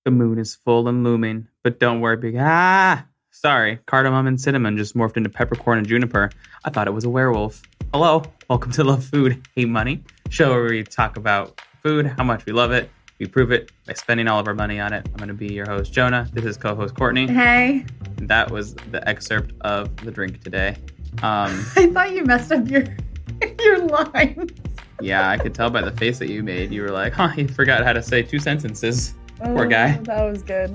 The moon is full and looming, but don't worry. Sorry, cardamom and cinnamon just morphed into peppercorn and juniper. I thought it was a werewolf. Hello, welcome to Love Food, Hate Money, show where we talk about food, how much we love it. We prove it by spending all of our money on it. I'm going to be your host, Jonah. This is co-host Courtney. Hey. And that was the excerpt of the drink today. I thought you messed up your lines. Yeah, I could tell by the face that you made. You were like, you forgot how to say 2 sentences. Poor guy. That was good.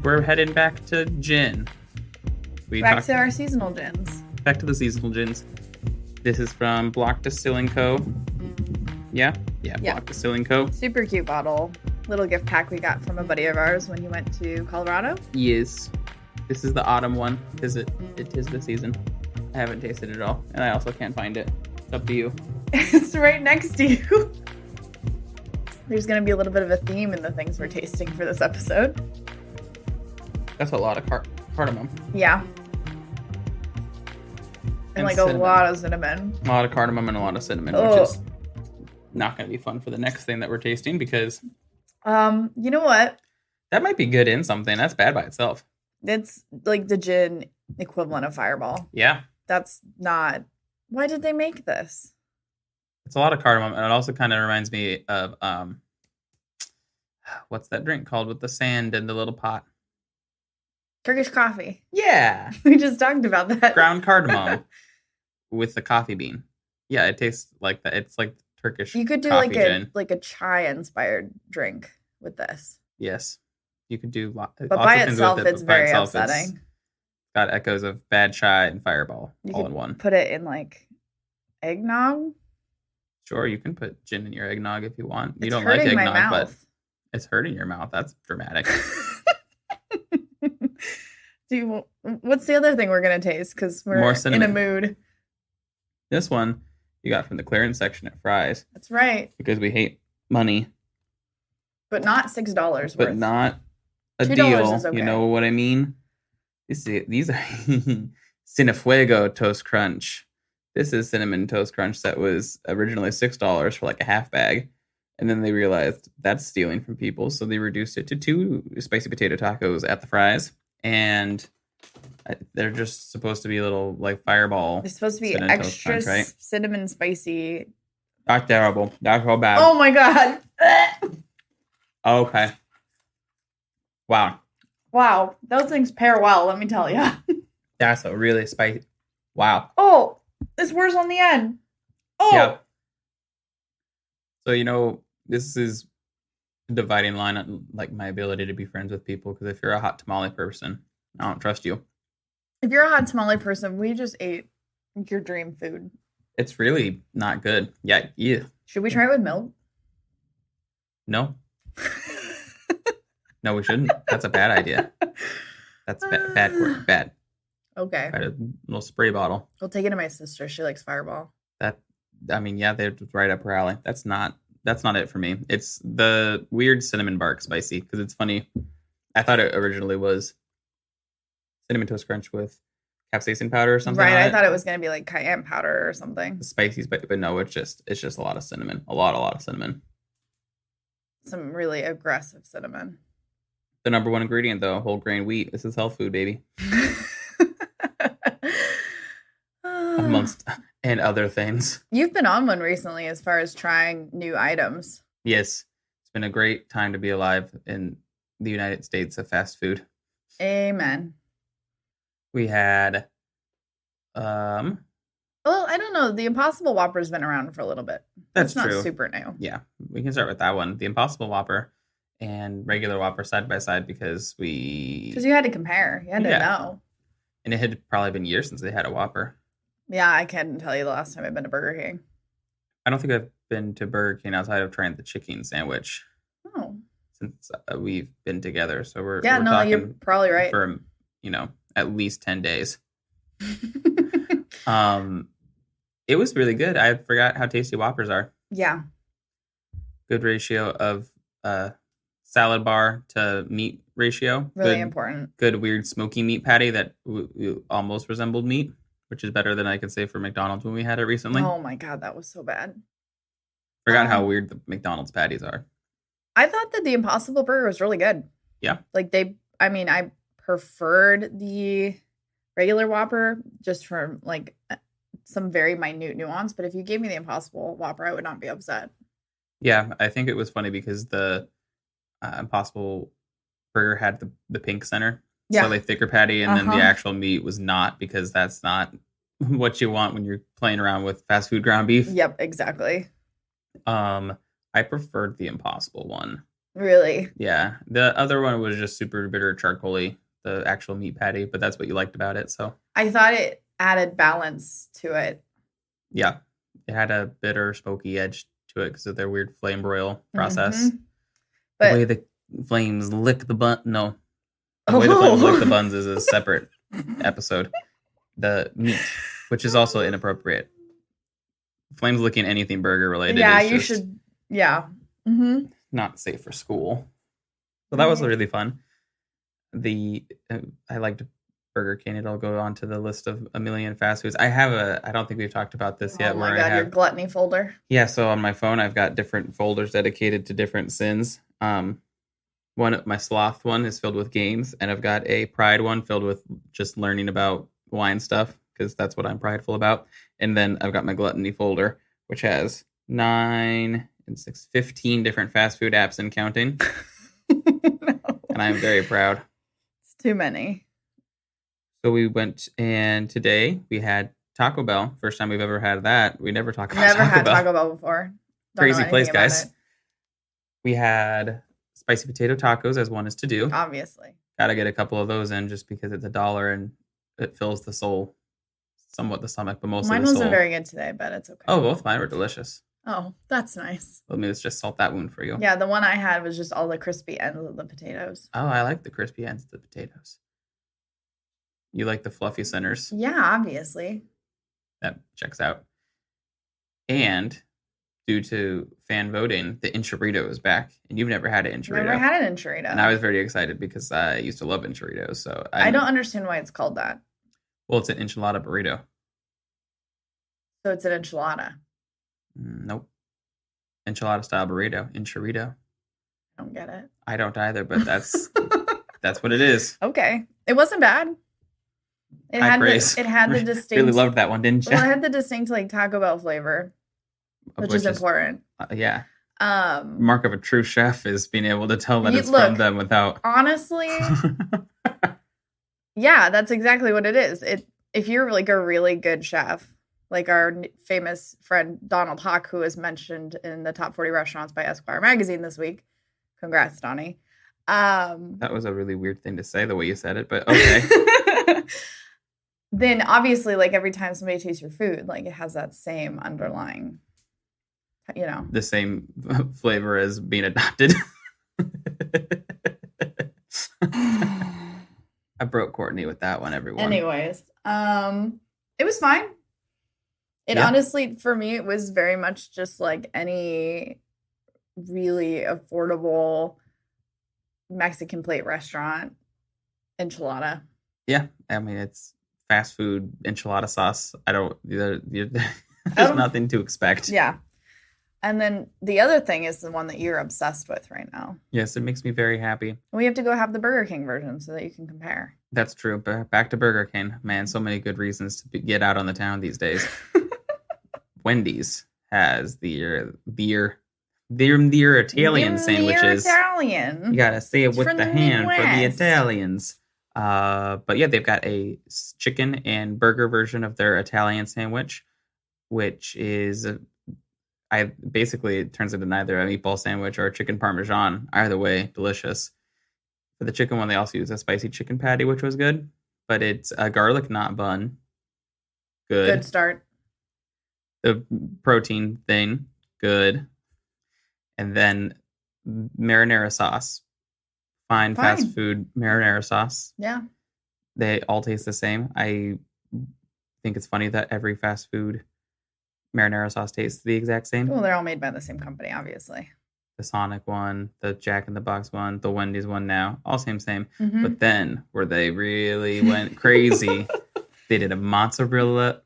We're heading back to gin. Back to our seasonal gins. Back to the seasonal gins. This is from Block Distilling Co. Yeah, Block Distilling Co. Super cute bottle. Little gift pack we got from a buddy of ours when he went to Colorado. Yes. This is the autumn one because it is the season. I haven't tasted it all, and I also can't find it. It's up to you. It's right next to you. There's going to be a little bit of a theme in the things we're tasting for this episode. That's a lot of cardamom. Yeah. And like cinnamon. A lot of cinnamon. A lot of cardamom and a lot of cinnamon, which is not going to be fun for the next thing that we're tasting because... you know what? That might be good in something. That's bad by itself. It's like the gin equivalent of Fireball. Yeah. That's not... Why did they make this? It's a lot of cardamom, and it also kind of reminds me of what's that drink called with the sand in the little pot? Turkish coffee. Yeah, we just talked about that. Ground cardamom with the coffee bean. Yeah, it tastes like that. It's like Turkish. You could do like a chai inspired drink with this. Yes, you could do. But by itself, it's very upsetting. It's got echoes of bad chai and Fireball all in one. Put it in like eggnog. Sure, you can put gin in your eggnog if you want. You don't like eggnog, but it's hurting your mouth. That's dramatic. What's the other thing we're going to taste? Because we're in a mood. This one you got from the clearance section at Fry's. That's right. Because we hate money. But not $6 But not a $2 deal. is okay. You know what I mean? These are Cinefuego Toast Crunch. This is Cinnamon Toast Crunch that was originally $6 for like a half bag. And then they realized that's stealing from people. So they reduced it to 2 spicy potato tacos at the Fry's. And they're just supposed to be little like Fireball. They're supposed to be extra crunch, right? Cinnamon spicy. That's terrible. That's so bad. Oh my God. Okay. Wow. Those things pair well, let me tell you. That's a really spicy. Wow. Oh. It's worse on the end. Oh. Yeah. So, this is a dividing line on like my ability to be friends with people. Because if you're a hot tamale person, I don't trust you. If you're a hot tamale person, we just ate your dream food. It's really not good. Yeah. Should we try it with milk? No. No, we shouldn't. That's a bad idea. That's bad. Okay. A little spray bottle. I'll take it to my sister. She likes Fireball. They're right up her alley. That's not it for me. It's the weird cinnamon bark spicy because it's funny. I thought it originally was Cinnamon Toast Crunch with capsaicin powder or something. Right. I thought it was going to be like cayenne powder or something. Spicy, but no, it's just a lot of cinnamon. A lot of cinnamon. Some really aggressive cinnamon. The number one ingredient, though, whole grain wheat. This is health food, baby. Amongst and other things. You've been on one recently as far as trying new items. Yes. It's been a great time to be alive in the United States of fast food. Amen. We had well, I don't know. The Impossible Whopper's been around for a little bit. That's not true. Super new. Yeah. We can start with that one. The Impossible Whopper and regular Whopper side by side because you had to compare. You had to know. And it had probably been years since they had a Whopper. Yeah, I can't tell you the last time I've been to Burger King. I don't think I've been to Burger King outside of trying the chicken sandwich. Oh. Since we've been together. So we're talking you're probably right. For, at least 10 days. It was really good. I forgot how tasty Whoppers are. Yeah. Good ratio of salad bar to meat ratio. Really important. Good weird smoky meat patty that almost resembled meat, which is better than I could say for McDonald's when we had it recently. Oh my God, that was so bad. Forgot how weird the McDonald's patties are. I thought that the Impossible Burger was really good. Yeah. Like I preferred the regular Whopper just for like some very minute nuance. But if you gave me the Impossible Whopper, I would not be upset. Yeah, I think it was funny because the Impossible Burger had the pink center. Yeah. Slightly thicker patty, and then the actual meat was not, because that's not what you want when you're playing around with fast food ground beef. Yep, exactly. I preferred the Impossible one. Really? Yeah. The other one was just super bitter charcoaly, the actual meat patty, but that's what you liked about it. So I thought it added balance to it. Yeah. It had a bitter, smoky edge to it because of their weird flame broil process. But the way the flames lick the bun. No. The way the flames lick the buns is a separate episode. The meat, which is also inappropriate. Flames licking anything burger related. Yeah, you should. Yeah. Mm-hmm. Not safe for school. So that was really fun. I liked Burger King. It'll go on to the list of a million fast foods. I don't think we've talked about this yet. Oh my God, your gluttony folder. Yeah, so on my phone, I've got different folders dedicated to different sins. My sloth one is filled with games, and I've got a pride one filled with just learning about wine stuff, because that's what I'm prideful about. And then I've got my gluttony folder, which has 9 and 6, 15 different fast food apps and counting. No. And I'm very proud. It's too many. So we went, and today we had Taco Bell. First time we've ever had that. We never talked about Taco Bell before. Crazy place, guys. We had spicy potato tacos, as one is to do. Obviously. Gotta get a couple of those in just because it's $1 and it fills the soul. Somewhat the stomach, but mostly the soul. Mine wasn't very good today, but it's okay. Oh, both mine were delicious. Oh, that's nice. Let me just salt that wound for you. Yeah, the one I had was just all the crispy ends of the potatoes. Oh, I like the crispy ends of the potatoes. You like the fluffy centers? Yeah, obviously. That checks out. And due to fan voting, the enchilada is back. And you've never had an enchilada. Never had an enchilada. And I was very excited because I used to love enchiladas. So I don't understand why it's called that. Well, it's an enchilada burrito. So it's an enchilada. Nope. Enchilada style burrito. Enchilada. I don't get it. I don't either, but that's what it is. Okay. It wasn't bad. It had the distinct. Really loved that one, didn't you? Well, it had the distinct like Taco Bell flavor, which is important. Yeah. Mark of a true chef is being able to tell that it's from them without. Honestly. Yeah, that's exactly what it is. If you're like a really good chef, like our famous friend Donald Hawk, who is mentioned in the top 40 restaurants by Esquire magazine this week. Congrats, Donnie. That was a really weird thing to say, the way you said it, but okay. Then obviously, like every time somebody tastes your food, like it has that same underlying, the same flavor as being adopted. I broke Courtney with that one, everyone. Anyways, it was fine. Honestly, for me, it was very much just like any really affordable Mexican plate restaurant enchilada. Yeah, I mean, it's fast food enchilada sauce. There's nothing to expect. Yeah. And then the other thing is the one that you're obsessed with right now. Yes, it makes me very happy. We have to go have the Burger King version so that you can compare. That's true. But back to Burger King. Man, so many good reasons to get out on the town these days. Wendy's has the Italian sandwiches. Italian. You gotta say it with the hand for the Italians. But yeah, they've got a chicken and burger version of their Italian sandwich, which is it turns into neither a meatball sandwich or a chicken parmesan. Either way, delicious. For the chicken one, they also use a spicy chicken patty, which was good, but it's a garlic knot bun. Good start. The protein thing, good. And then marinara sauce. Fine fast food marinara sauce. Yeah. They all taste the same. I think it's funny that every fast food marinara sauce tastes the exact same. Well, they're all made by the same company, obviously. The Sonic one, the Jack in the Box one, the Wendy's one now. All same. Mm-hmm. But then, where they really went crazy, they did a mozzarella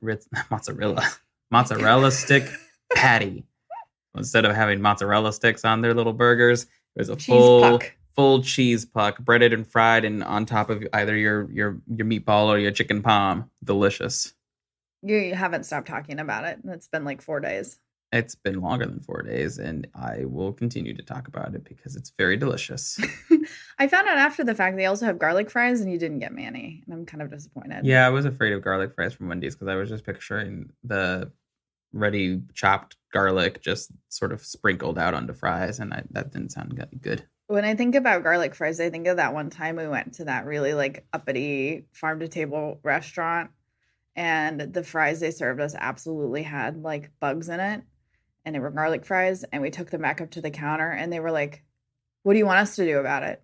stick patty. Instead of having mozzarella sticks on their little burgers, It was a Cheese puck. full cheese puck, breaded and fried, and on top of either your meatball or your chicken palm. Delicious. You haven't stopped talking about it. It's been like 4 days. It's been longer than 4 days, and I will continue to talk about it because it's very delicious. I found out after the fact they also have garlic fries, and you didn't get me any, and I'm kind of disappointed. Yeah, I was afraid of garlic fries from Wendy's because I was just picturing the ready chopped garlic just sort of sprinkled out onto fries, and that didn't sound good. When I think about garlic fries, I think of that one time we went to that really like uppity farm to table restaurant, and the fries they served us absolutely had like bugs in it, and they were garlic fries, and we took them back up to the counter, and they were like, "What do you want us to do about it?"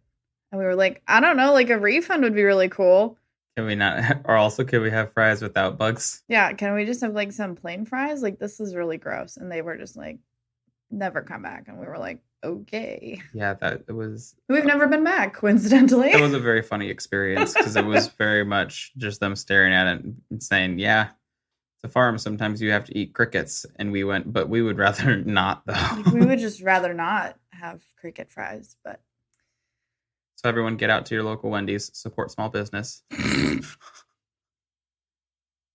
And we were like, "I don't know, like a refund would be really cool." Can we not, or also can we have fries without bugs? Yeah, can we just have like some plain fries? Like this is really gross. And they were just like, never come back. And we were like, okay. Yeah, that was. We've never been back, coincidentally. It was a very funny experience because it was very much just them staring at it and saying, "Yeah, it's a farm. Sometimes you have to eat crickets." And we went, but we would rather not, though. Like, we would just rather not have cricket fries, but. So everyone get out to your local Wendy's, support small business.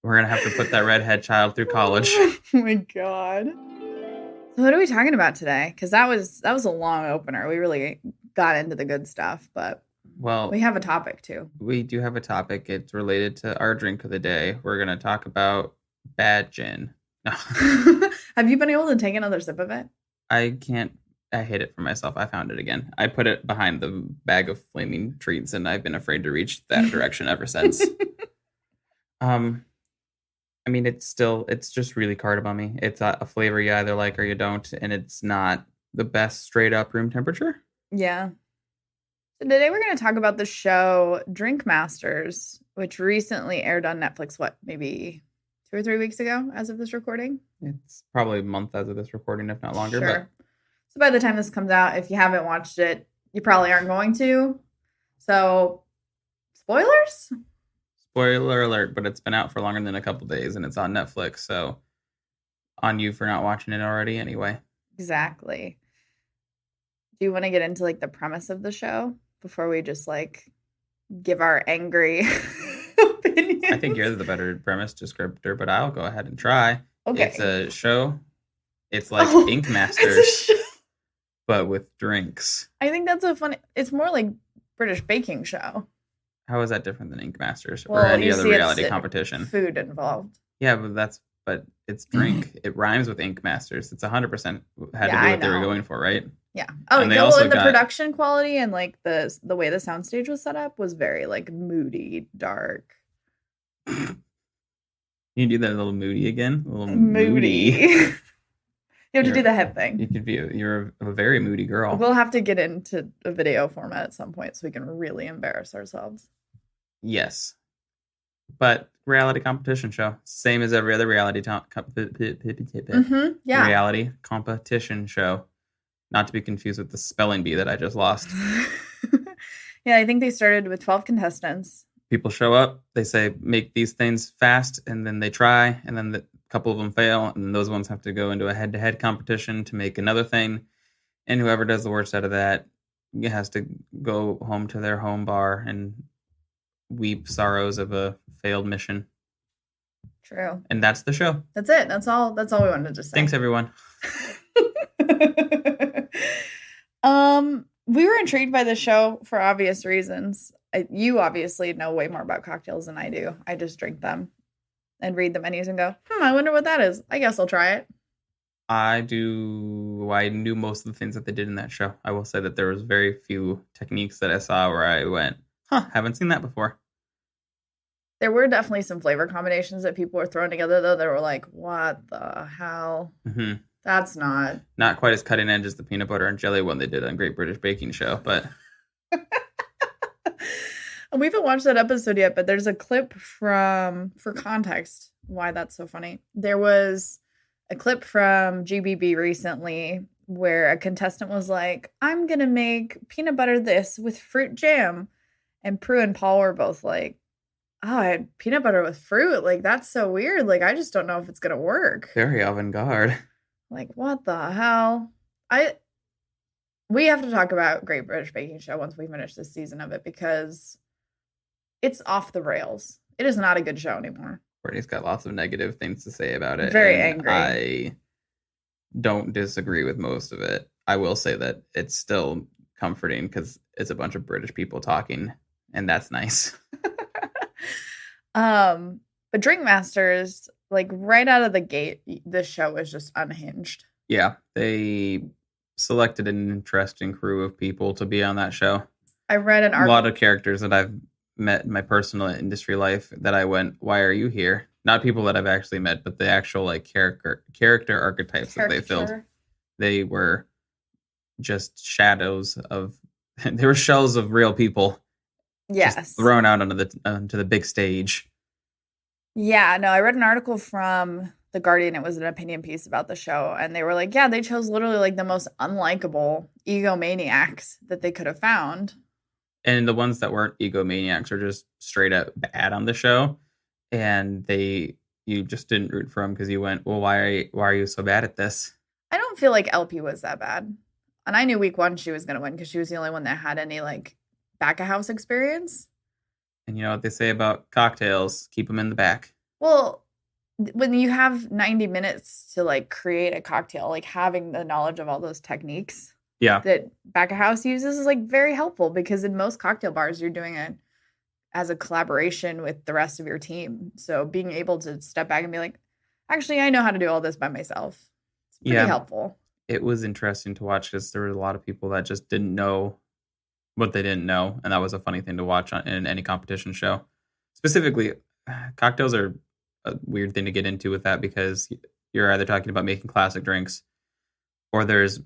We're going to have to put that redhead child through college. Oh my God. So what are we talking about today? Because that was a long opener. We really got into the good stuff, but we have a topic too. We do have a topic. It's related to our drink of the day. We're going to talk about bad gin. No. Have you been able to take another sip of it? I can't. I hid it for myself. I found it again. I put it behind the bag of flaming treats, and I've been afraid to reach that direction ever since. I mean, it's just really cardamom-y. It's a flavor you either like or you don't, and it's not the best straight up room temperature. Yeah. So today we're going to talk about the show Drink Masters, which recently aired on Netflix, maybe 2 or 3 weeks ago as of this recording? It's probably a month as of this recording, if not longer. Sure. So by the time this comes out, if you haven't watched it, you probably aren't going to. So, spoilers? Spoiler alert, but it's been out for longer than a couple days, and it's on Netflix, so on you for not watching it already anyway. Exactly. Do you want to get into, like, the premise of the show before we just, like, give our angry opinions? I think you're the better premise descriptor, but I'll go ahead and try. Okay. It's a show. It's like Ink Masters, but with drinks. I think that's it's more like British baking show. How is that different than Ink Masters or any other reality competition? Food involved. Yeah, but it's drink. It rhymes with Ink Masters. It's 100% had to do what they were going for, right? Yeah. Oh, and the production quality and like the way the soundstage was set up was very like moody, dark. You do that little moody again? A little moody. You have to do the head thing. You're a very moody girl. We'll have to get into a video format at some point so we can really embarrass ourselves. Yes. But reality competition show. Same as every other reality reality competition show. Not to be confused with the spelling bee that I just lost. Yeah, I think they started with 12 contestants. People show up. They say, make these things fast. And then they try. And then couple of them fail, and those ones have to go into a head-to-head competition to make another thing, and whoever does the worst out of that has to go home to their home bar and weep sorrows of a failed mission. True. And that's the show. That's it. That's all we wanted to say. Thanks, everyone. We were intrigued by the show for obvious reasons. You obviously know way more about cocktails than I do. I just drink them and read the menus and go, I wonder what that is. I guess I'll try it. I knew most of the things that they did in that show. I will say that there was very few techniques that I saw where I went, haven't seen that before. There were definitely some flavor combinations that people were throwing together, though, that were like, what the hell? Mm-hmm. That's not quite as cutting edge as the peanut butter and jelly one they did on Great British Baking Show, but... We haven't watched that episode yet, but there's a clip for context, why that's so funny. There was a clip from GBB recently where a contestant was like, I'm going to make peanut butter this with fruit jam. And Prue and Paul were both like, oh, I had peanut butter with fruit. Like, that's so weird. Like, I just don't know if it's going to work. Very avant-garde. Like, what the hell? We have to talk about Great British Baking Show once we finish this season of it because it's off the rails. It is not a good show anymore. Courtney's got lots of negative things to say about it. Very and angry. I don't disagree with most of it. I will say that it's still comforting because it's a bunch of British people talking, and that's nice. But Drink Masters, like right out of the gate, this show is just unhinged. Yeah, they selected an interesting crew of people to be on that show. I read an article. A lot of characters that I've met in my personal industry life that I went, why are you here? Not people that I've actually met, but the actual like character archetypes that they filled. They were just shadows of, they were shells of real people. Yes. Just thrown out onto the big stage. Yeah, no, I read an article from The Guardian. It was an opinion piece about the show. And they were like, yeah, they chose literally like the most unlikable egomaniacs that they could have found. And the ones that weren't egomaniacs are just straight up bad on the show. And you just didn't root for them because you went, well, why are you so bad at this? I don't feel like LP was that bad. And I knew week 1 she was going to win because she was the only one that had any like back-of-house experience. And you know what they say about cocktails? Keep them in the back. Well, when you have 90 minutes to like create a cocktail, like having the knowledge of all those techniques that back-of-house uses is like very helpful because in most cocktail bars, you're doing it as a collaboration with the rest of your team. So being able to step back and be like, actually, I know how to do all this by myself. It's pretty helpful. It was interesting to watch because there were a lot of people that just didn't know what they didn't know. And that was a funny thing to watch in any competition show. Specifically, cocktails are a weird thing to get into with that because you're either talking about making classic drinks or there's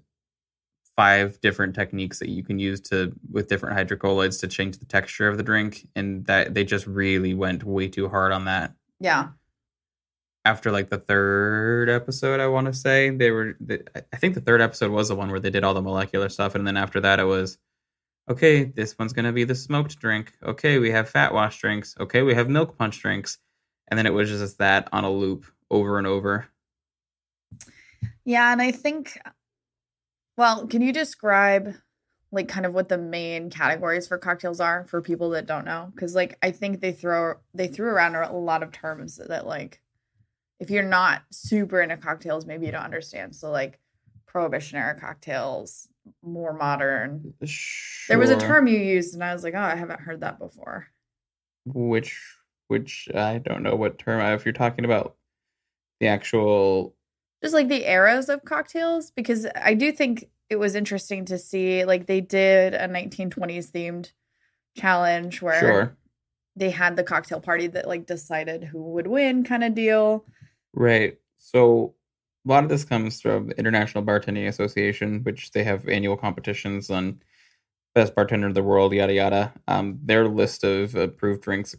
5 different techniques that you can use with different hydrocolloids to change the texture of the drink. And that they just really went way too hard on that. Yeah. After like the 3rd episode, I want to say I think the 3rd episode was the one where they did all the molecular stuff. And then after that, it was, okay, this one's going to be the smoked drink. Okay, we have fat wash drinks. Okay, we have milk punch drinks. And then it was just that on a loop over and over. Yeah, and I think, well, can you describe like kind of what the main categories for cocktails are for people that don't know? Because like I think they threw around a lot of terms that like if you're not super into cocktails, maybe you don't understand. So like Prohibition era cocktails, more modern. Sure. There was a term you used and I was like, oh, I haven't heard that before. Which I don't know what term. If you're talking about the actual, just like the eras of cocktails, because I do think it was interesting to see like they did a 1920s themed challenge where they had the cocktail party that like decided who would win kind of deal. Right. So a lot of this comes from the International Bartending Association, which they have annual competitions on best bartender of the world, yada yada. Their list of approved drinks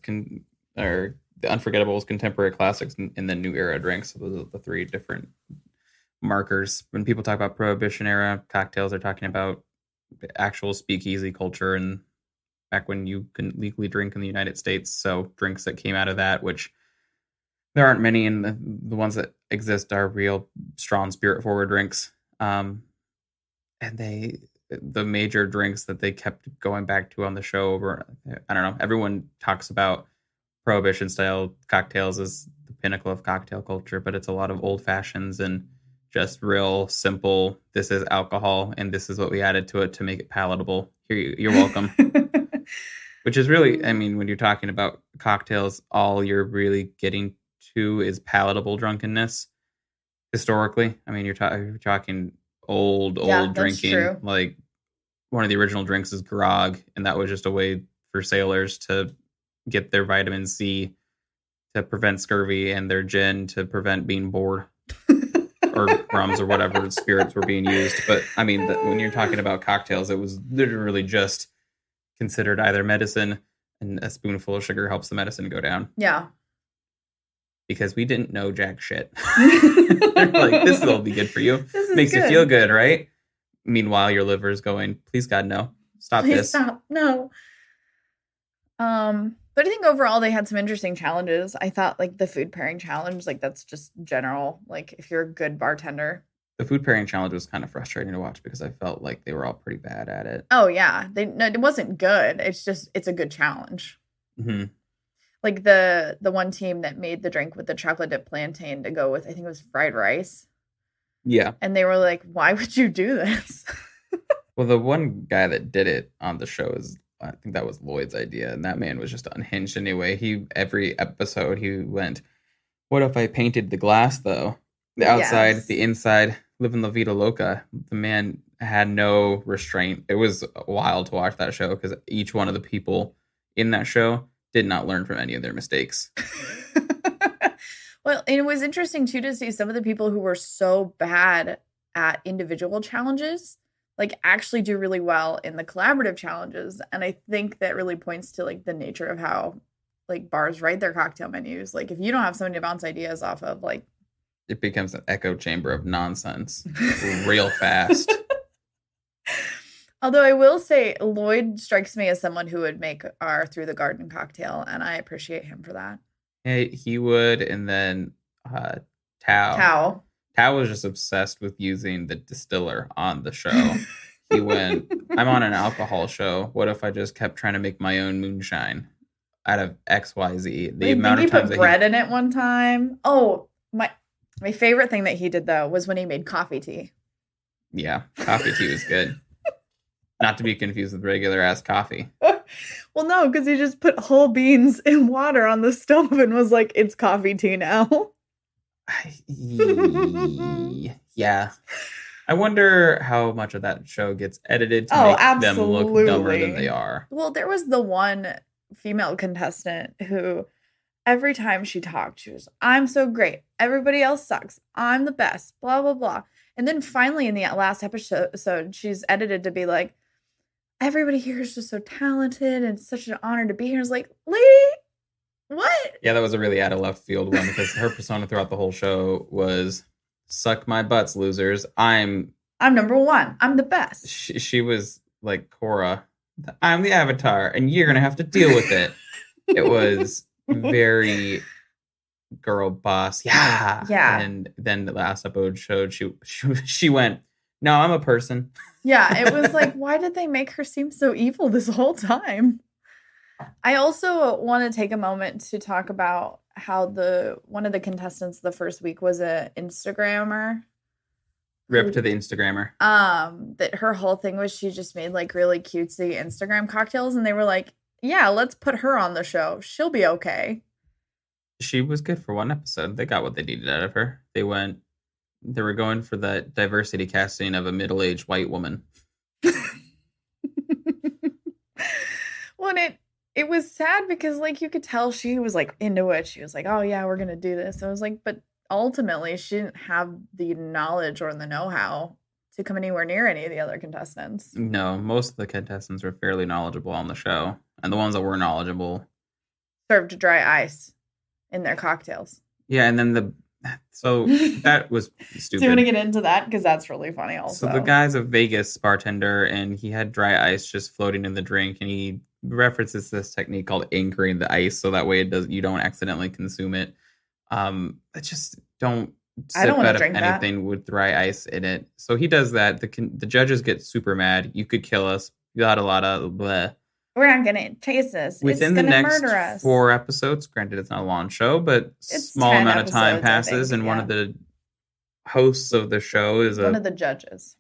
are the Unforgettables, Contemporary Classics, and the New Era drinks. So those are the 3 different markers. When people talk about Prohibition era cocktails, they're talking about the actual speakeasy culture and back when you can legally drink in the United States. So drinks that came out of that, which there aren't many, and the ones that exist are real strong spirit forward drinks. And the major drinks that they kept going back to on the show over, I don't know, everyone talks about Prohibition style cocktails as the pinnacle of cocktail culture, but it's a lot of old fashions and just real simple, this is alcohol and this is what we added to it to make it palatable. Here, you're welcome. Which is really, I mean, when you're talking about cocktails, all you're really getting to is palatable drunkenness. Historically, I mean, you're talking old drinking. True. Like one of the original drinks is grog, and that was just a way for sailors to get their vitamin C to prevent scurvy, and their gin to prevent being bored, or rums or whatever spirits were being used. But I mean, when you're talking about cocktails, it was literally just considered either medicine, and a spoonful of sugar helps the medicine go down. Yeah. Because we didn't know jack shit. Like, this will be good for you. Makes you feel good, right? Meanwhile, your liver is going, please God, no. Please stop. No. But I think overall they had some interesting challenges. I thought like the food pairing challenge, like that's just general. Like if you're a good bartender, The food pairing challenge was kind of frustrating to watch because I felt like they were all pretty bad at it. Oh yeah, it wasn't good. It's a good challenge. Mm-hmm. Like the one team that made the drink with the chocolate dip plantain to go with, I think it was fried rice. Yeah. And they were like, why would you do this? Well, the one guy that did it on the show I think that was Lloyd's idea, and that man was just unhinged anyway. Every episode he went, what if I painted the glass though? The outside, the inside, living La Vida Loca. The man had no restraint. It was wild to watch that show because each one of the people in that show did not learn from any of their mistakes. Well, and it was interesting too to see some of the people who were so bad at individual challenges like actually do really well in the collaborative challenges. And I think that really points to like the nature of how like bars write their cocktail menus. Like if you don't have somebody to bounce ideas off of, like it becomes an echo chamber of nonsense real fast. Although I will say Lloyd strikes me as someone who would make our Through the Garden cocktail, and I appreciate him for that. He would, and then Tao was just obsessed with using the distiller on the show. He went, I'm on an alcohol show. What if I just kept trying to make my own moonshine out of XYZ? The amount of times he put bread in it one time. Oh, my favorite thing that he did though was when he made coffee tea. Yeah, coffee tea was good. Not to be confused with regular ass coffee. Well, no, because he just put whole beans in water on the stove and was like, it's coffee tea now. Yeah. I wonder how much of that show gets edited to make them look dumber than they are. Well, there was the one female contestant who every time she talked, she was, I'm so great. Everybody else sucks. I'm the best. Blah, blah, blah. And then finally in the last episode, she's edited to be like, everybody here is just so talented and it's such an honor to be here. It's like, lady, what? Yeah, that was a really out of left field one because her persona throughout the whole show was suck my butts, losers. I'm number one. I'm the best. She was like Cora. I'm the avatar and you're going to have to deal with it. It was very girl boss. Yeah. Yeah. And then the last episode showed she went, no, I'm a person. Yeah. It was like, why did they make her seem so evil this whole time? I also want to take a moment to talk about how one of the contestants the first week was an Instagrammer. Rip to the Instagrammer. That her whole thing was she just made like really cutesy Instagram cocktails, and they were like, yeah, let's put her on the show. She'll be okay. She was good for one episode. They got what they needed out of her. They were going for the diversity casting of a middle-aged white woman. Well, it was sad because like you could tell she was like into it. She was like, oh yeah, we're gonna do this. I was like, but ultimately she didn't have the knowledge or the know-how to come anywhere near any of the other contestants. No, most of the contestants were fairly knowledgeable on the show. And the ones that were knowledgeable served dry ice in their cocktails. Yeah, and then so that was stupid. Do you want to get into that? Because that's really funny also. So the guy's a Vegas bartender, and he had dry ice just floating in the drink, and he references this technique called anchoring the ice, so that way you don't accidentally consume it. I just don't sip out of anything with dry ice in it. So he does that. The judges get super mad. You could kill us. You got a lot of bleh. We're not going to chase this. Within the next 4 episodes, granted it's not a long show, but small amount of time passes, and one of the hosts of the show is one of the judges.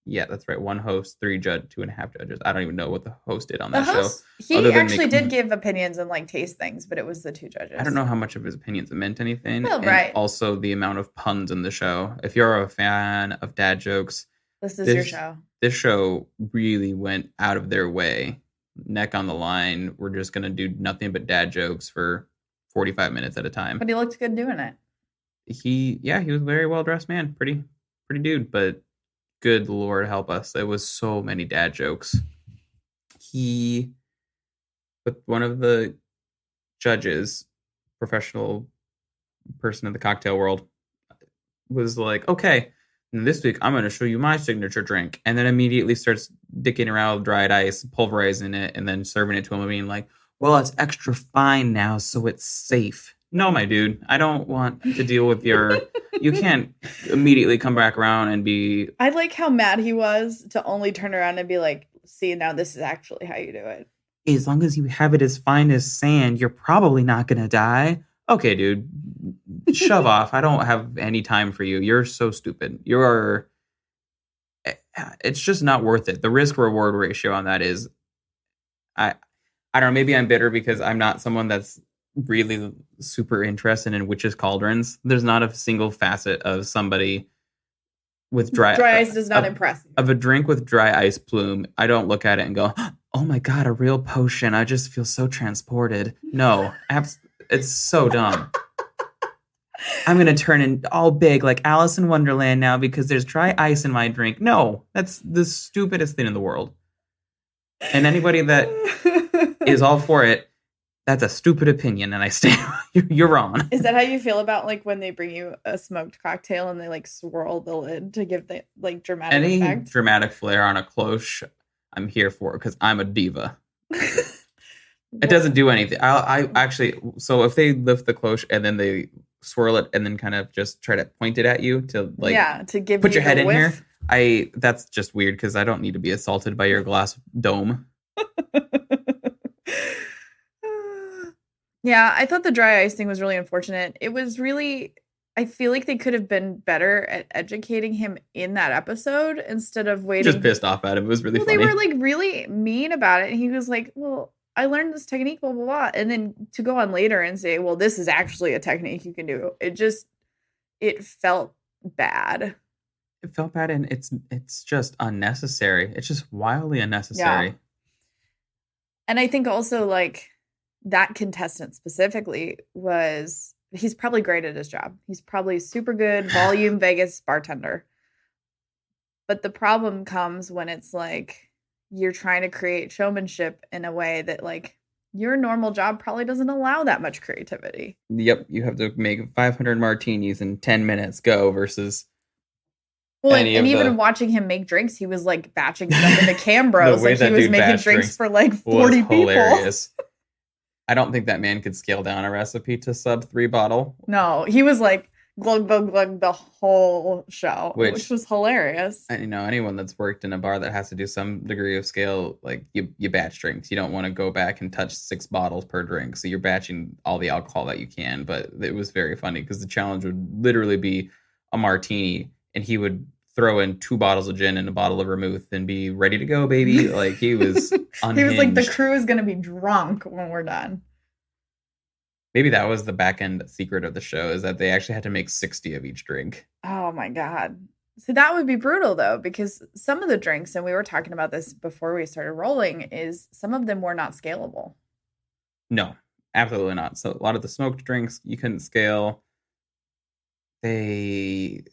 Yeah, that's right. 1 host, 3 judge, 2.5 judges. I don't even know what the host did on that show. He actually did give opinions and like taste things, but it was the 2 judges. I don't know how much of his opinions meant anything. Well, right. Also, the amount of puns in the show. If you're a fan of dad jokes, this is your show. This show really went out of their way. Neck on the line. We're just going to do nothing but dad jokes for 45 minutes at a time. But he looked good doing it. He was a very well-dressed man. Pretty dude, but good Lord help us. It was so many dad jokes. But one of the judges, professional person in the cocktail world, was like, okay, this week I'm going to show you my signature drink. And then immediately starts dicking around with dried ice, pulverizing it, and then serving it to him and being like, well, it's extra fine now, so it's safe. No, my dude, I don't want to deal with your. You can't immediately come back around and be. I like how mad he was to only turn around and be like, see, now this is actually how you do it. As long as you have it as fine as sand, you're probably not gonna die. Okay, dude, shove off. I don't have any time for you. You're so stupid. You're. It's just not worth it. The risk reward ratio on that is. I. I don't know. Maybe I'm bitter because I'm not someone that's really super interested in witches' cauldrons. There's not a single facet of somebody with Dry ice does not impress you. Of a drink with dry ice plume. I don't look at it and go, "Oh my god, a real potion! I just feel so transported." No, it's so dumb. I'm gonna turn in all big like Alice in Wonderland now because there's dry ice in my drink. No, that's the stupidest thing in the world. And anybody that is all for it, that's a stupid opinion, and I stand. You're wrong. Is that how you feel about like when they bring you a smoked cocktail and they like swirl the lid to give the like dramatic effect? Dramatic flair on a cloche, I'm here for because I'm a diva. It doesn't do anything. I actually, so if they lift the cloche and then they swirl it and then kind of just try to point it at you to like to give put you your head in whiff. here, that's just weird because I don't need to be assaulted by your glass dome. Yeah, I thought the dry ice thing was really unfortunate. It was really, I feel like they could have been better at educating him in that episode instead of waiting. Just pissed off at him. It was really funny. They were like really mean about it. And he was like, well, I learned this technique, blah, blah, blah. And then to go on later and say, well, this is actually a technique you can do. It felt bad. It felt bad, and it's just unnecessary. It's just wildly unnecessary. Yeah. And I think also like that contestant specifically he's probably great at his job. He's probably super good volume Vegas bartender. But the problem comes when it's like you're trying to create showmanship in a way that like your normal job probably doesn't allow that much creativity. Yep, you have to make 500 martinis in 10 minutes go versus. Well, and even watching him make drinks, he was like batching stuff into Cambros. Like he was making drinks for like 40 people. Hilarious. I don't think that man could scale down a recipe to sub 3 bottle. No, he was like glug, glug, glug the whole show, which was hilarious. You know, anyone that's worked in a bar that has to do some degree of scale, like you batch drinks. You don't want to go back and touch 6 bottles per drink. So you're batching all the alcohol that you can. But it was very funny because the challenge would literally be a martini and he would throw in 2 bottles of gin and a bottle of vermouth and be ready to go, baby. Like he was unhinged. He was like, the crew is going to be drunk when we're done. Maybe that was the back end secret of the show, is that they actually had to make 60 of each drink. Oh my God. So that would be brutal though, because some of the drinks, and we were talking about this before we started rolling, is some of them were not scalable. No, absolutely not. So a lot of the smoked drinks you couldn't scale. A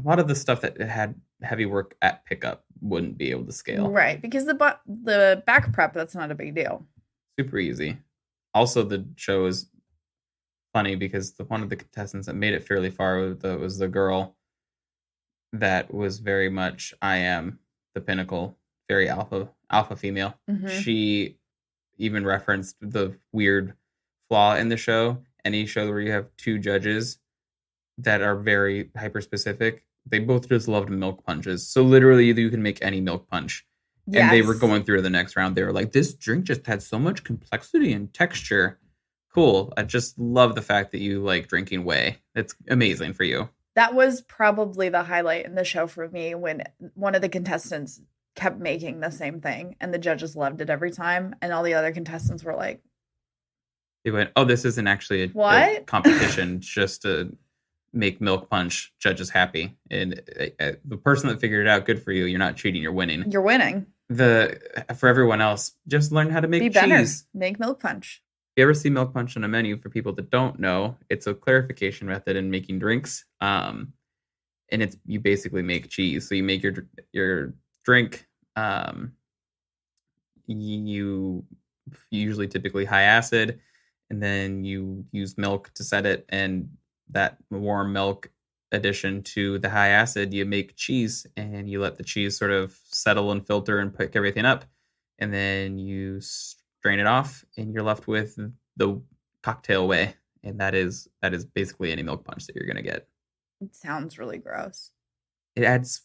lot of the stuff that had heavy work at pickup wouldn't be able to scale. Right, because the back prep, that's not a big deal. Super easy. Also, the show is funny because one of the contestants that made it fairly far was the girl that was very much, I am the pinnacle, very alpha female. Mm-hmm. She even referenced the weird flaw in the show. Any show where you have 2 judges that are very hyper specific, they both just loved milk punches. So literally you can make any milk punch. Yes. And they were going through the next round. They were like, this drink just had so much complexity and texture. Cool. I just love the fact that you like drinking whey. It's amazing for you. That was probably the highlight in the show for me, when one of the contestants kept making the same thing and the judges loved it every time. And all the other contestants were like, they went, oh, this isn't actually a competition just to make milk punch judges happy. And the person that figured it out, good for you. You're not cheating, you're winning. You're winning. For everyone else, just learn how to make cheese. Better. Make milk punch. If you ever see milk punch on a menu, for people that don't know, it's a clarification method in making drinks. And you basically make cheese. So you make your drink. You usually typically high acid, and then you use milk to set it, and that warm milk addition to the high acid, you make cheese, and you let the cheese sort of settle and filter and pick everything up, and then you strain it off, and you're left with the cocktail whey. and that is basically any milk punch that you're gonna get. It sounds really gross. It adds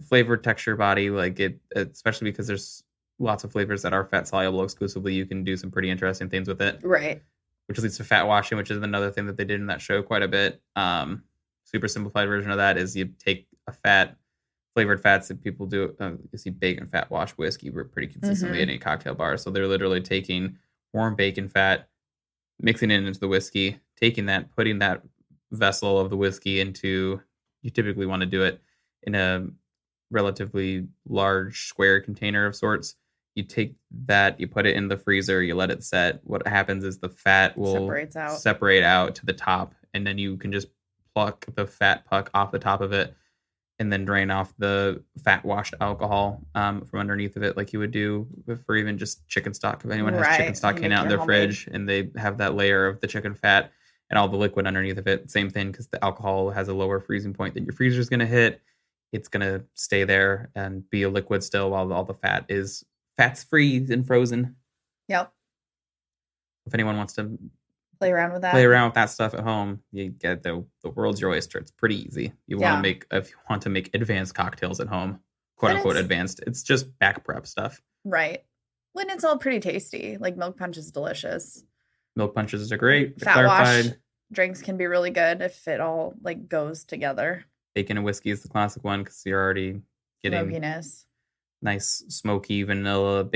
flavor, texture, body, like it, especially because there's lots of flavors that are fat soluble exclusively. You can do some pretty interesting things with it, Right. which leads to fat washing, which is another thing that they did in that show quite a bit. Super simplified version of that is you take a flavored fats that people do. You see bacon fat wash whiskey pretty consistently in any cocktail bar. So they're literally taking warm bacon fat, mixing it into the whiskey, taking that, putting that vessel of the whiskey into, you typically want to do it in a relatively large square container of sorts. You take that, you put it in the freezer, you let it set. What happens is the fat will separate out to the top, and then you can just pluck the fat puck off the top of it and then drain off the fat washed alcohol from underneath of it, like you would do for even just chicken stock. If anyone has chicken stock hanging out in their fridge and they have that layer of the chicken fat and all the liquid underneath of it, same thing, because the alcohol has a lower freezing point than your freezer is going to hit. It's going to stay there and be a liquid still while all the fat's free and frozen. Yep. If anyone wants to play around with that stuff at home, you get the world's your oyster. It's pretty easy. If you want to make advanced cocktails at home, quote unquote advanced, it's just back prep stuff. Right. When it's all pretty tasty. Like milk punch is delicious. Milk punches are great. Fat wash drinks can be really good if it all like goes together. Bacon and whiskey is the classic one because you're already getting smokiness. Nice smoky vanilla.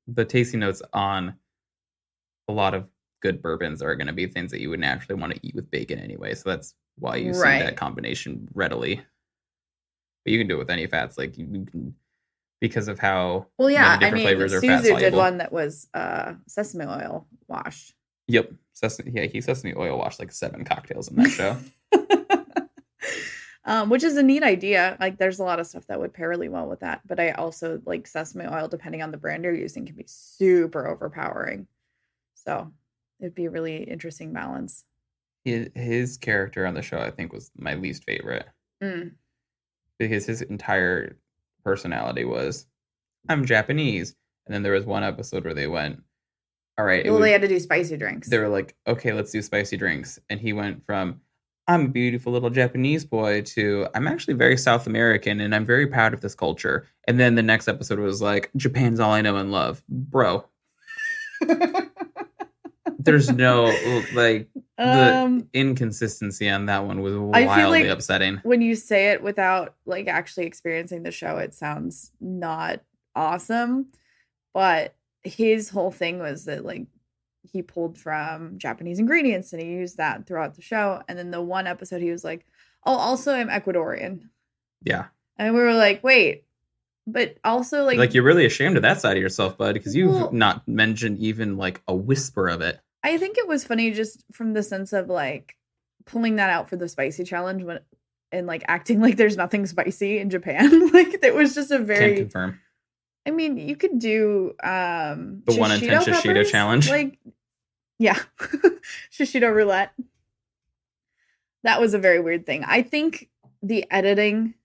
The tasty notes on a lot of good bourbons are going to be things that you would naturally want to eat with bacon anyway. So that's why you see that combination readily. But you can do it with any fats. Like you can, because of how many different flavors are fat soluble. Suzu did one that was sesame oil washed. Yep. He sesame oil washed like 7 cocktails in that show. Which is a neat idea. Like there's a lot of stuff that would pair really well with that. But I also like sesame oil, depending on the brand you're using, can be super overpowering. So it'd be a really interesting balance. His character on the show, I think, was my least favorite. Because his entire personality was, I'm Japanese. And then there was one episode where they went, all right. They had to do spicy drinks. They were like, okay, let's do spicy drinks. And he went from, I'm a beautiful little Japanese boy to, I'm actually very South American and I'm very proud of this culture. And then the next episode was like, Japan's all I know and love. Bro. There's no, like, the inconsistency on that one was wildly upsetting. When you say it without, like, actually experiencing the show, it sounds not awesome. But his whole thing was that, like, he pulled from Japanese ingredients and he used that throughout the show. And then the one episode he was like, oh, also I'm Ecuadorian. Yeah. And we were like, wait, but also like you're really ashamed of that side of yourself, bud, because you've not mentioned even like a whisper of it. I think it was funny just from the sense of like pulling that out for the spicy challenge and like acting like there's nothing spicy in Japan. Like it was just a very, can't confirm. I mean, you could do the 1 in 10 shishito challenge. Like, yeah. Shishito roulette. That was a very weird thing. I think the editing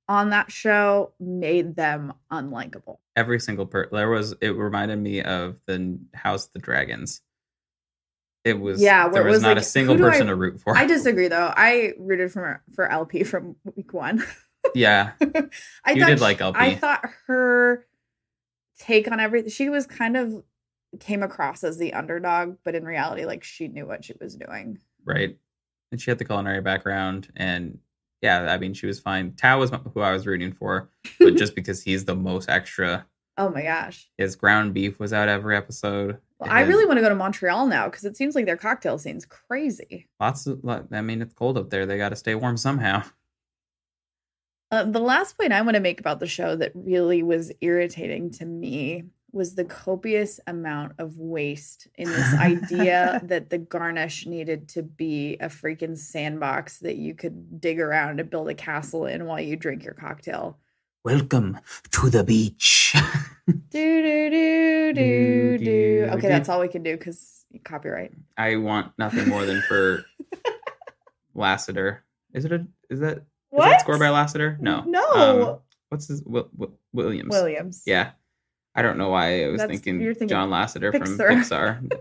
on that show made them unlikable. Every single it reminded me of the House of the Dragons. It was, there was not like, a single person to root for. I disagree though. I rooted for LP from week 1. Yeah. You did like LP. I thought her take on everything, she was kind of came across as the underdog, but in reality, like she knew what she was doing. Right. And she had the culinary background, and yeah, I mean, she was fine. Tao was who I was rooting for, but just because he's the most extra. Oh my gosh. His ground beef was out every episode. Well, I really want to go to Montreal now because it seems like their cocktail scene's crazy. I mean, it's cold up there. They got to stay warm somehow. The last point I want to make about the show that really was irritating to me was the copious amount of waste in this idea that the garnish needed to be a freaking sandbox that you could dig around and build a castle in while you drink your cocktail. Welcome to the beach. Okay, that's all we can do because copyright. I want nothing more than for Lassiter. Is that scored by Lassiter? No. No. What's his Williams? Williams. Yeah. I don't know why I was thinking John Lasseter from Pixar.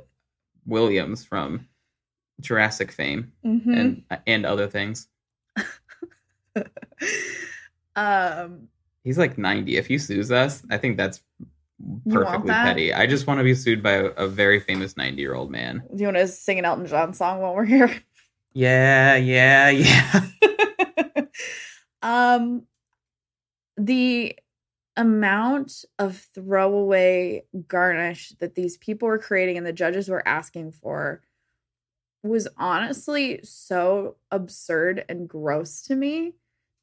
Williams from Jurassic fame Mm-hmm. and other things. um, He's like 90. If he sues us, I think that's you want perfectly that? petty. I just want to be sued by a very famous 90-year-old man. Do you want to sing an Elton John song while we're here? Yeah, yeah, yeah. um, the amount of throwaway garnish that these people were creating and the judges were asking for was honestly so absurd and gross to me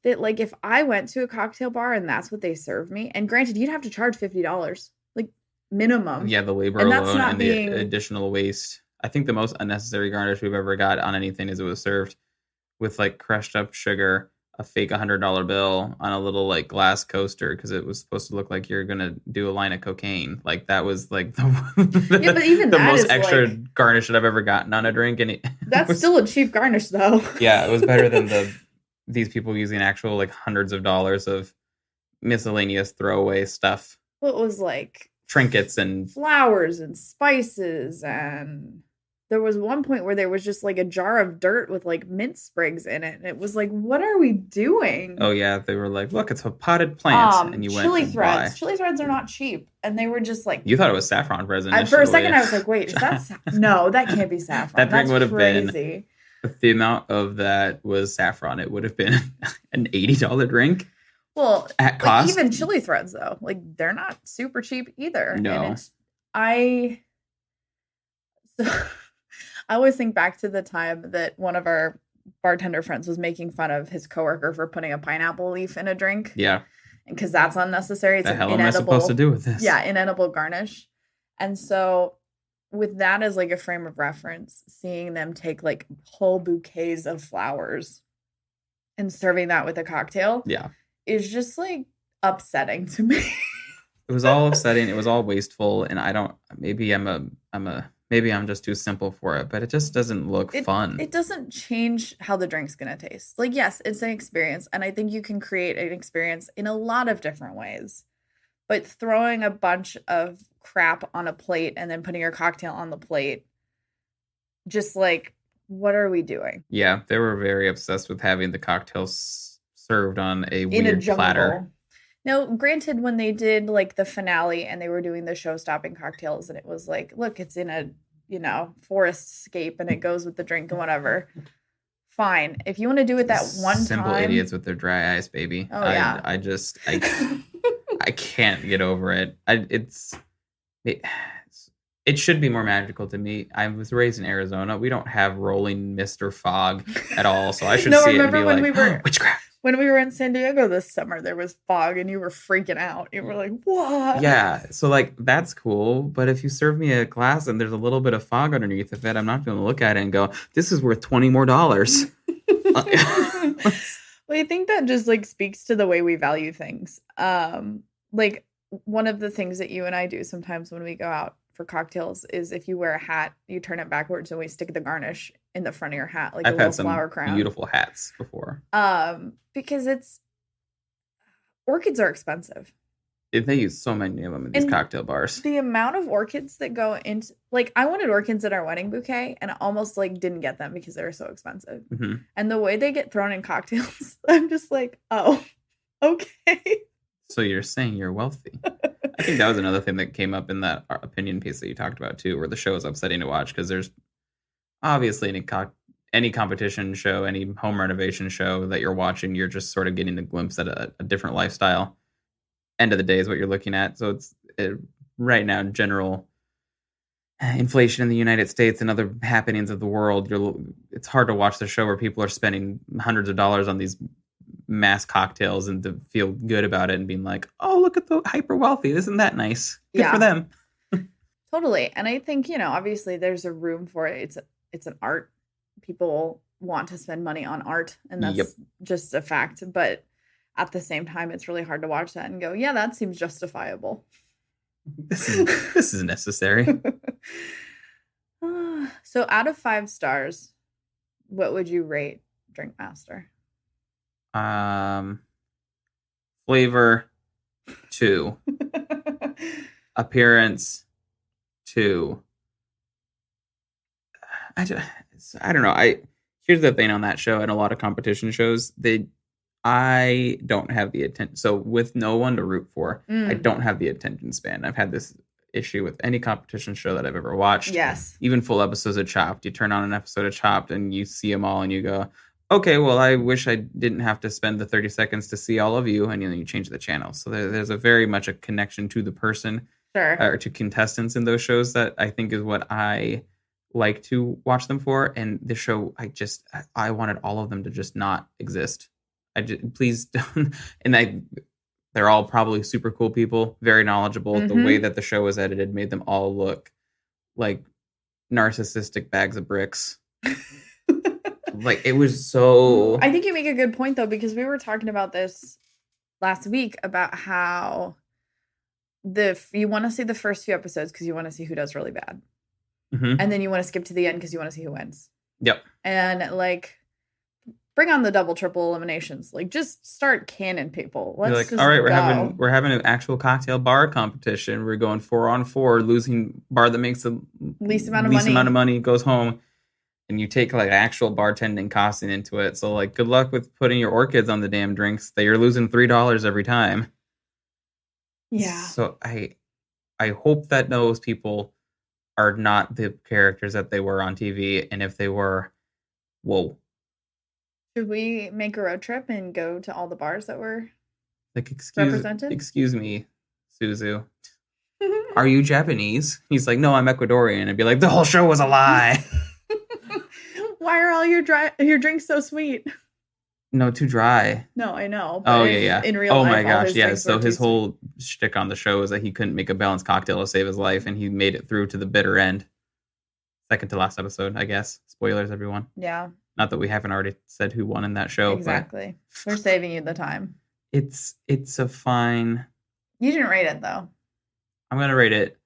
that, like, if I went to a cocktail bar and that's what they served me, and granted, you'd have to charge $50, like, minimum. Yeah, the labor And that's alone not and being the additional waste. I think the most unnecessary garnish we've ever got on anything is it was served with like crushed up sugar, a fake $100 bill on a little like glass coaster because it was supposed to look like you're gonna do a line of cocaine. Like that was like yeah, but even the that most is extra like, garnish that I've ever gotten on a drink, and it that's was, still a cheap garnish though. yeah, it was better than these people using actual like hundreds of dollars of miscellaneous throwaway stuff, Well, it was like trinkets and flowers and spices, and there was one point where there was just like a jar of dirt with like mint sprigs in it, and it was like, what are we doing? oh yeah, they were like, look, it's a potted plant, and you went chili and threads. buy. Chili threads are not cheap, and they were just like, You thought it was saffron resin for a second initially. I was like, wait, is that no, that can't be saffron. That drink That's would have been, crazy. if the amount of that was saffron, it would have been an $80 drink Well, at like, cost. even chili threads though, like they're not super cheap either. No. And I always think back to the time that one of our bartender friends was making fun of his coworker for putting a pineapple leaf in a drink. Yeah. Because that's unnecessary. It's The an hell am I inedible, supposed to do with this? yeah, inedible garnish. And so with that as like a frame of reference, seeing them take like whole bouquets of flowers and serving that with a cocktail, yeah, is just like upsetting to me. It was all upsetting. It was all wasteful, and I don't. Maybe maybe I'm just too simple for it, but it just doesn't look fun. It doesn't change how the drink's gonna taste. Like, yes, it's an experience, and I think you can create an experience in a lot of different ways. But throwing a bunch of crap on a plate and then putting your cocktail on the plate, just like, what are we doing? Yeah, they were very obsessed with having the cocktails served on a weird platter. Now, granted, when they did like the finale and they were doing the show-stopping cocktails, and it was like, look, it's in a, forest scape and it goes with the drink and whatever. Fine. If you want to do it that one Simple time. idiots with their dry ice, baby. Oh, yeah. I can't get over it. It should be more magical to me. I was raised in Arizona. We don't have rolling mist or fog at all, so I should see it and be like, witchcraft. When we were in San Diego this summer, there was fog and you were freaking out. You were like, what? Yeah, so like that's cool, but if you serve me a glass and there's a little bit of fog underneath of it, I'm not going to look at it and go, this is worth $20 more. Well, I think that just like speaks to the way we value things. Like one of the things that you and I do sometimes when we go out for cocktails is if you wear a hat, you turn it backwards and we stick the garnish in the front of your hat, like I've a little had some flower crown. Beautiful hats before. Because orchids are expensive. They use so many of them in these cocktail bars. The amount of orchids that go into, like, I wanted orchids in our wedding bouquet and I almost like didn't get them because they were so expensive. Mm-hmm. And the way they get thrown in cocktails, I'm just like, oh, okay. So you're saying you're wealthy. I think that was another thing that came up in that opinion piece that you talked about too, where the show is upsetting to watch because there's obviously any competition show, any home renovation show that you're watching, you're just sort of getting a glimpse at a different lifestyle. End of the day is what you're looking at. So it's right now, general inflation in the United States and other happenings of the world. It's hard to watch the show where people are spending hundreds of dollars on these mass cocktails and to feel good about it and being like, oh, look at the hyper wealthy. Isn't that nice? Good for them. Totally. And I think, obviously there's a room for it. It's an art. People want to spend money on art, and that's just a fact. But at the same time, it's really hard to watch that and go, yeah, that seems justifiable. This is necessary. So out of 5 stars, what would you rate Drink Master? Flavor 2. Appearance 2. I don't know. Here's the thing on that show and a lot of competition shows. I don't have the attention. So with no one to root for, I don't have the attention span. I've had this issue with any competition show that I've ever watched. Yes. Even full episodes of Chopped. You turn on an episode of Chopped and you see them all and you go, okay, well, I wish I didn't have to spend the 30 seconds to see all of you. And then you change the channel. So there's a very much a connection to the person. Sure. Or to contestants in those shows that I think is what I like to watch them for. And this show, I wanted all of them to just not exist. Please don't. And they're all probably super cool people, very knowledgeable. The way that the show was edited made them all look like narcissistic bags of bricks. Like, it was so... I think you make a good point, though, because we were talking about this last week about how you want to see the first few episodes because you want to see who does really bad. And then you want to skip to the end because you want to see who wins. Yep. And, like, bring on the double, triple eliminations. Like, just start canning people. Let's like, just all right, go. we're having an actual cocktail bar competition. We're going 4-on-4. Losing bar that makes the least amount of money goes home. And you take, like, actual bartending costing into it. So, like, good luck with putting your orchids on the damn drinks that you're losing $3 every time. Yeah. So I hope that those people are not the characters that they were on TV. And if they were, whoa. Should we make a road trip and go to all the bars that were represented? Excuse me, Suzu. Are you Japanese? He's like, no, I'm Ecuadorian. And be like, the whole show was a lie. Why are all your drinks so sweet? No, too dry. No, I know. But yeah. In real life, my gosh, yeah. So his whole shtick on the show is that he couldn't make a balanced cocktail to save his life, and he made it through to the bitter end. Second to last episode, I guess. Spoilers, everyone. Yeah. Not that we haven't already said who won in that show. Exactly. We're saving you the time. It's a fine... You didn't rate it, though. I'm going to rate it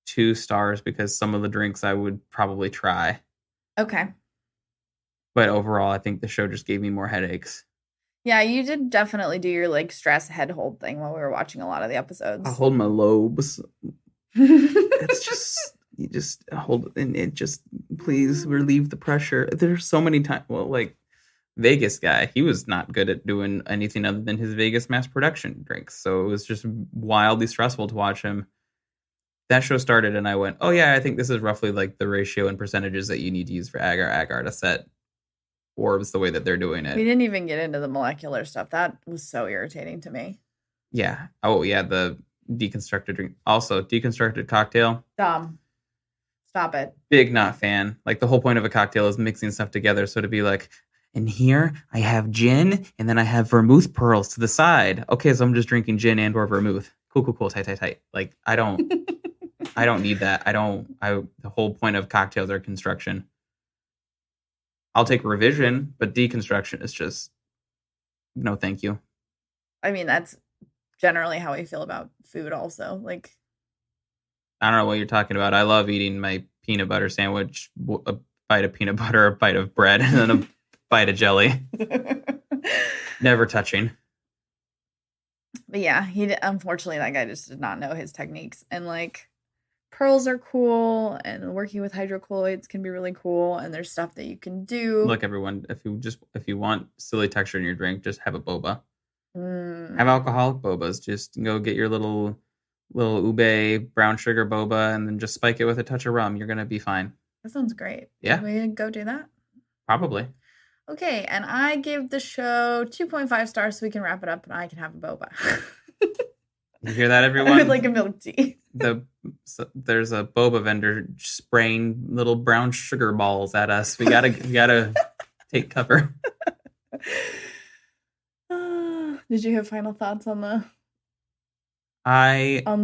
2 stars because some of the drinks I would probably try. Okay. But overall, I think the show just gave me more headaches. Yeah, you did definitely do your, like, stress head hold thing while we were watching a lot of the episodes. I hold my lobes. It's just... You just hold it and it just, please relieve the pressure. There's so many times. Well, like Vegas guy, he was not good at doing anything other than his Vegas mass production drinks. So it was just wildly stressful to watch him. That show started and I went, oh yeah, I think this is roughly like the ratio and percentages that you need to use for agar to set orbs the way that they're doing it. We didn't even get into the molecular stuff. That was so irritating to me. Yeah. Oh yeah, the deconstructed drink. Also, deconstructed cocktail. Dumb. Stop it. Big not fan. Like, the whole point of a cocktail is mixing stuff together. So to be like, and here I have gin and then I have vermouth pearls to the side. Okay, so I'm just drinking gin and or vermouth. Cool. Tight. Like, I don't need that. The whole point of cocktails are construction. I'll take revision, but deconstruction is just no thank you. I mean, that's generally how I feel about food also. Like, I don't know what you're talking about. I love eating my peanut butter sandwich, a bite of peanut butter, a bite of bread, and then a bite of jelly. Never touching. But yeah, unfortunately, that guy just did not know his techniques. And, like, pearls are cool, and working with hydrocolloids can be really cool, and there's stuff that you can do. Look, everyone, if you want silly texture in your drink, just have a boba. Have alcoholic bobas. Just go get your little ube brown sugar boba and then just spike it with a touch of rum. You're gonna be fine. That sounds great. Yeah. Can we go do that? Probably. Okay, and I give the show 2.5 stars so we can wrap it up and I can have a boba. You hear that, everyone? I would like a milk tea. There's a boba vendor spraying little brown sugar balls at us. We gotta take cover. Did you have final thoughts on the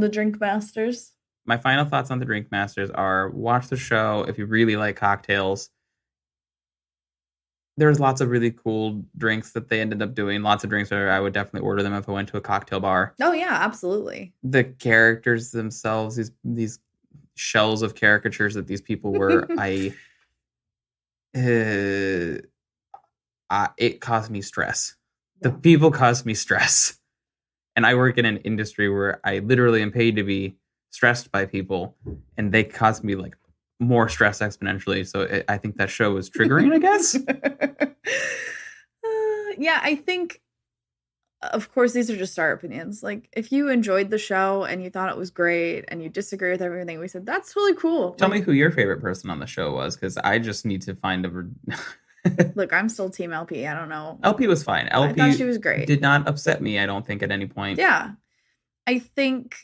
Drink Masters? My final thoughts on the Drink Masters are: watch the show if you really like cocktails. There's lots of really cool drinks that they ended up doing. Lots of drinks where I would definitely order them if I went to a cocktail bar. Oh yeah, absolutely. The characters themselves, these shells of caricatures that these people were, it caused me stress. The people caused me stress. And I work in an industry where I literally am paid to be stressed by people, and they caused me like more stress exponentially. So I think that show was triggering, I guess. Yeah, I think, of course, these are just our opinions. Like, if you enjoyed the show and you thought it was great and you disagree with everything we said, that's totally cool. Tell me who your favorite person on the show was, because I just need to find a... Look, I'm still Team LP. I don't know. LP was fine. LP I thought she was great. Did not upset me, I don't think, at any point. Yeah. I think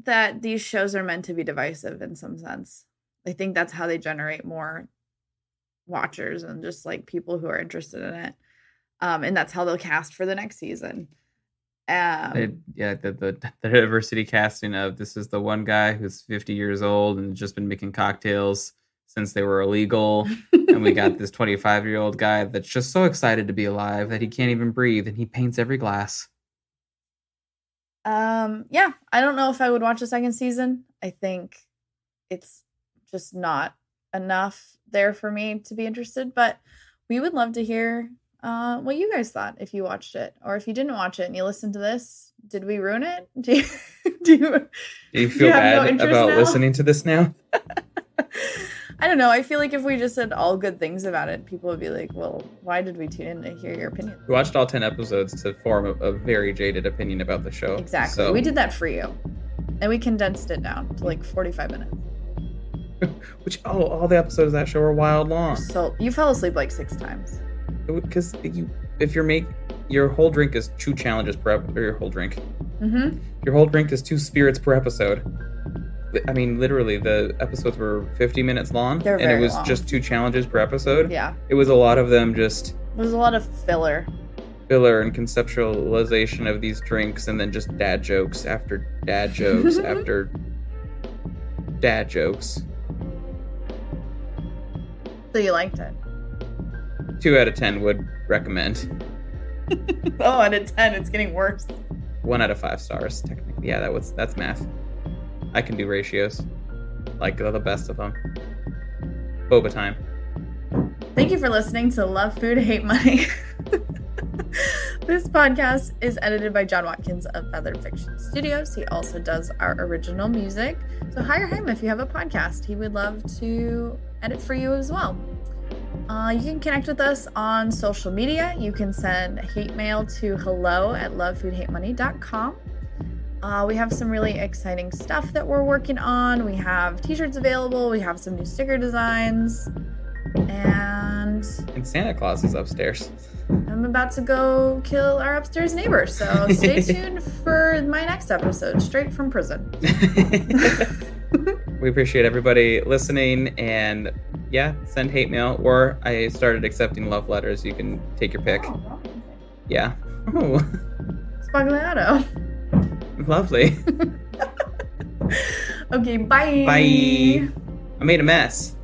that these shows are meant to be divisive in some sense. I think that's how they generate more watchers and just like people who are interested in it. And that's how they'll cast for the next season. The diversity casting of this is the one guy who's 50 years old and just been making cocktails since they were illegal. And we got this 25-year-old guy that's just so excited to be alive that he can't even breathe and he paints every glass. Yeah, I don't know if I would watch a second season. I think it's just not enough there for me to be interested, but we would love to hear what you guys thought if you watched it, or if you didn't watch it and you listened to this. Did we ruin it? Do you feel bad about listening to this now? I don't know. I feel like if we just said all good things about it, people would be like, well, why did we tune in to hear your opinion? We watched all 10 episodes to form a very jaded opinion about the show. Exactly. So. We did that for you. And we condensed it down to like 45 minutes. Which, all the episodes of that show are wild long. So you fell asleep like 6 times. Because if your whole drink is 2 challenges per episode, or your whole drink. Mm-hmm. Your whole drink is 2 spirits per episode. I mean, literally, the episodes were 50 minutes long, and it was long. Just 2 challenges per episode. Yeah. It was a lot of them just... There was a lot of filler. Filler and conceptualization of these drinks, and then just dad jokes after dad jokes after dad jokes. So you liked it? 2 out of 10 would recommend. Oh, out of 10, it's getting worse. 1 out of 5 stars, technically. Yeah, that's math. I can do ratios. Like the best of them. Boba time. Thank you for listening to Love Food, Hate Money. This podcast is edited by John Watkins of Feathered Fiction Studios. He also does our original music. So hire him if you have a podcast. He would love to edit for you as well. You can connect with us on social media. You can send hate mail to hello@lovefoodhatemoney.com. We have some really exciting stuff that we're working on. We have t-shirts available. We have some new sticker designs. And Santa Claus is upstairs. I'm about to go kill our upstairs neighbor. So stay tuned for my next episode, straight from prison. We appreciate everybody listening, and yeah, send hate mail, or I started accepting love letters. You can take your pick. Oh, yeah. Oh. Spagliato. Lovely. Okay, bye. Bye. I made a mess.